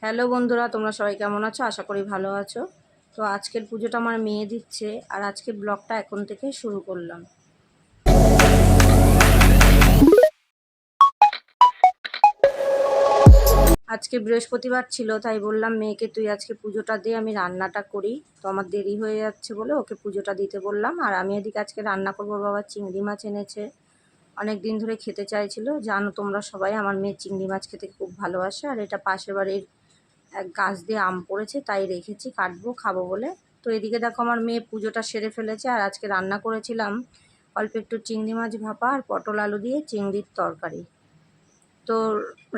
Hello বন্ধুরা, তোমরা সবাই কেমন আছো? আশা করি ভালো আছো। তো আজকের পুজোটা আমার মেয়ে দিচ্ছে, আর আজকের ব্লগটা এখন থেকে শুরু করলাম। আজকে বৃহস্পতিবার ছিল, তাই বললাম মেয়েকে তুই আজকে পুজোটা দে, আমি রান্নাটা করি। তো আমার দেরি হয়ে যাচ্ছে বলে ওকে পুজোটা দিতে বললাম। আর আমি এদিকে আজকে রান্না করবো, বাবা চিংড়ি মাছ এনেছে, অনেক দিন ধরে খেতে চাইছিল। জানো তোমরা সবাই আমার মেয়ে চিংড়ি মাছ খেতে খুব ভালোবাসে। আর এটা পাশের বাড়ির এক গাছ দিয়ে আম পড়েছে, তাই রেখেছি, কাটবো খাবো বলে। তো এদিকে দেখো আমার মেয়ে পুজোটা সেরে ফেলেছে। আর আজকে রান্না করেছিলাম অল্প একটু চিংড়ি মাছ ভাপা আর পটল আলু দিয়ে চিংড়ির তরকারি। তো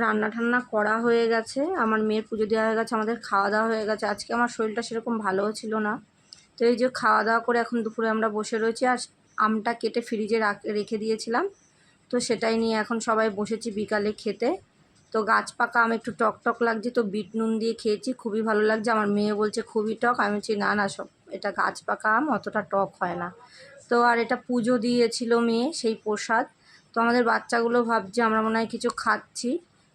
রান্না ঠান্না করা হয়ে গেছে, আমার মেয়ের পুজো দেওয়া হয়ে গেছে, আমাদের খাওয়া দাওয়া হয়ে গেছে। আজকে আমার শরীরটা সেরকম ভালোও ছিল না, তো এই যে খাওয়া দাওয়া করে এখন দুপুরে আমরা বসে রয়েছি। আর আমটা কেটে ফ্রিজে রেখে দিয়েছিলাম, তো সেটাই নিয়ে এখন সবাই বসেছি বিকালে খেতে। তো গাছ পাকা আম একটু টক টক লাগছে, তো বিট নুন দিয়ে খেয়েছি, খুবই ভালো লাগছে। আমার মেয়ে বলছে খুবই টক, আমি বলছি না না, সব এটা গাছ পাকা আম, অতটা টক হয় না। তো আর এটা পুজো দিয়েছিল মেয়ে, সেই প্রসাদ। তো আমাদের বাচ্চাগুলো ভাবছে আমরা মনে হয় কিছু খাচ্ছি।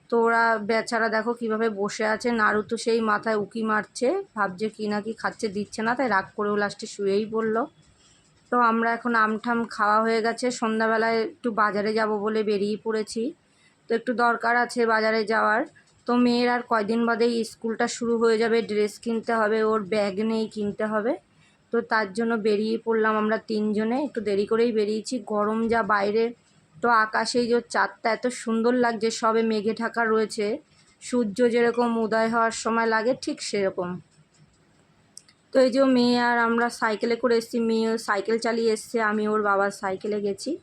তো ওরা বেচারা দেখো কিভাবে বসে আছে, নাড়ু তো সেই মাথায় উকি মারছে, ভাবছে কি না কি খাচ্ছে, দিচ্ছে না, তাই রাগ করেও লাস্টে শুয়েই পড়লো। তো আমরা এখন আমঠাম খাওয়া হয়ে গেছে, সন্ধ্যাবেলায় একটু বাজারে যাব বলে বেরিয়ে পড়েছি। তো একটু দরকার আছে বাজারে যাওয়ার। তো মেয়ের আর কয়দিন বাদেই স্কুলটা শুরু হয়ে যাবে, ড্রেস কিনতে হবে, ওর ব্যাগ নেই, কিনতে হবে। তো তার জন্য বেরিয়ে পড়লাম আমরা তিনজনে, একটু দেরি করেই বেরিয়েছি, গরম যা বাইরে। তো আকাশে যে চাঁদটা এত সুন্দর লাগছে, সবে মেঘে ঢাকা রয়েছে, সূর্য যেরকম উদয় হওয়ার সময় লাগে ঠিক সেরকম। তো এই যে মেয়ে আর আমরা সাইকেলে করে এসেছি, মেয়ে সাইকেল চালিয়ে এসছে, আমি ওর বাবার সাইকেলে গেছি।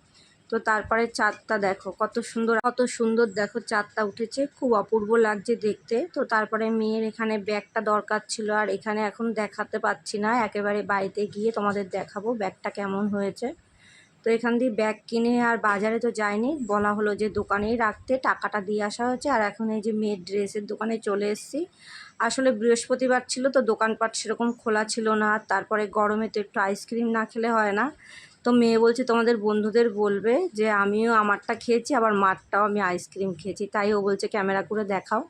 তো তারপরে চাঁদটা দেখো কত সুন্দর, কত সুন্দর দেখো চাঁদটা উঠেছে, খুব অপূর্ব লাগছে দেখতে। তো তারপরে মেয়ের এখানে ব্যাগটা দরকার ছিল, আর এখানে এখন দেখাতে পাচ্ছি না, একেবারে বাড়িতে গিয়ে তোমাদের দেখাবো ব্যাগটা কেমন হয়েছে। তো এখান দিয়ে ব্যাগ কিনে আর বাজারে তো যায়নি, বলা হলো যে দোকানেই রাখতে, টাকাটা দিয়ে আসা হয়েছে। আর এখন এই যে মেয়ের ড্রেসের দোকানে চলে এসেছি। আসলে বৃহস্পতিবার ছিল, তো দোকানপাট সেরকম খোলা ছিল না, তারপরে গরমে তো একটু আইসক্রিম না খেলে হয় না। তো মেয়ে বলছে তোমাদের বন্ধুদের বলবে যে আমিও আমারটা খেয়েছি, আবার মারটাও আমি আইসক্রিম খেয়েছি, তাই ও বলছে ক্যামেরা করে দেখাও।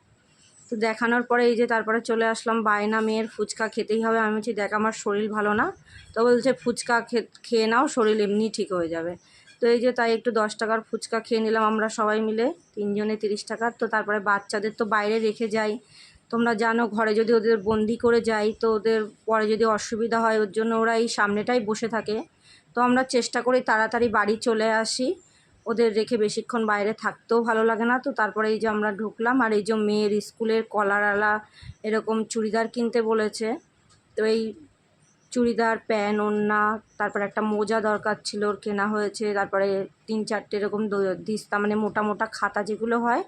তো দেখানোর পরে এই যে তারপরে চলে আসলাম, বায়না মেয়ের ফুচকা খেতেই হবে। আমি বলছি দেখ আমার শরীর ভালো না, তো বলছে ফুচকা খেয়ে নাও, শরীর এমনি ঠিক হয়ে যাবে। তো এই যে তাই একটু 10 টাকার ফুচকা খেয়ে নিলাম আমরা সবাই মিলে, তিনজনে 30 টাকার। তো তারপরে বাচ্চাদের তো বাইরে রেখে যাই, তোমরা জানো ঘরে যদি ওদের বন্দি করে যাই তো ওদের পরে যদি অসুবিধা হয়, ওর জন্য ওরা এই সামনেটাই বসে থাকে। তো আমরা চেষ্টা করি তাড়াতাড়ি বাড়ি চলে আসি, ওদের রেখে বেশিক্ষণ বাইরে থাকতেও ভালো লাগে না। তো তারপরে এই যে আমরা ঢুকলাম, আর এই যে মেয়ের স্কুলের কলারওয়ালা এরকম চুড়িদার কিনতে বলেছে। তো এই চুড়িদার, প্যান্ট, ওড়না, তারপরে একটা মোজা দরকার ছিল, ওর কেনা হয়েছে। তারপরে 3-4টে এরকম দিস্তা, মানে মোটা মোটা খাতা যেগুলো হয়,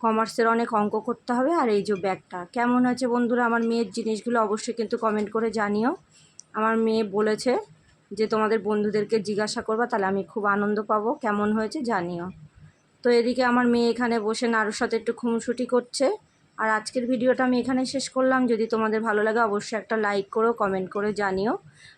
কমার্সের অনেক অঙ্ক করতে হবে। আর এই যে ব্যাগটা কেমন হয়েছে বন্ধুরা, আমার মেয়ের জিনিসগুলো অবশ্যই কিন্তু কমেন্ট করে জানিও। আমার মেয়ে বলেছে যে তোমাদের বন্ধুদেরকে জিজ্ঞাসা করবা, তাহলে আমি খুব আনন্দ পাবো, কেমন হয়েছে জানিও। তো এদিকে আমার মেয়ে এখানে বসে নাড়ুর সাথে একটু খুনসুটি করছে। আর আজকের ভিডিওটা আমি এখানেই শেষ করলাম। যদি তোমাদের ভালো লাগে অবশ্যই একটা লাইক করো, কমেন্ট করে জানিও।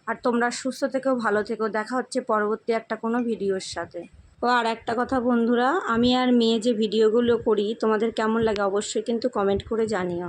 আর তোমরা সুস্থ থেকেও, ভালো থেকেও, দেখা হচ্ছে পরবর্তী একটা কোনো ভিডিওর সাথে। ও আর একটা কথা বন্ধুরা, আমি আর মেয়ে যে ভিডিওগুলো করি তোমাদের কেমন লাগে অবশ্যই কিন্তু কমেন্ট করে জানিও।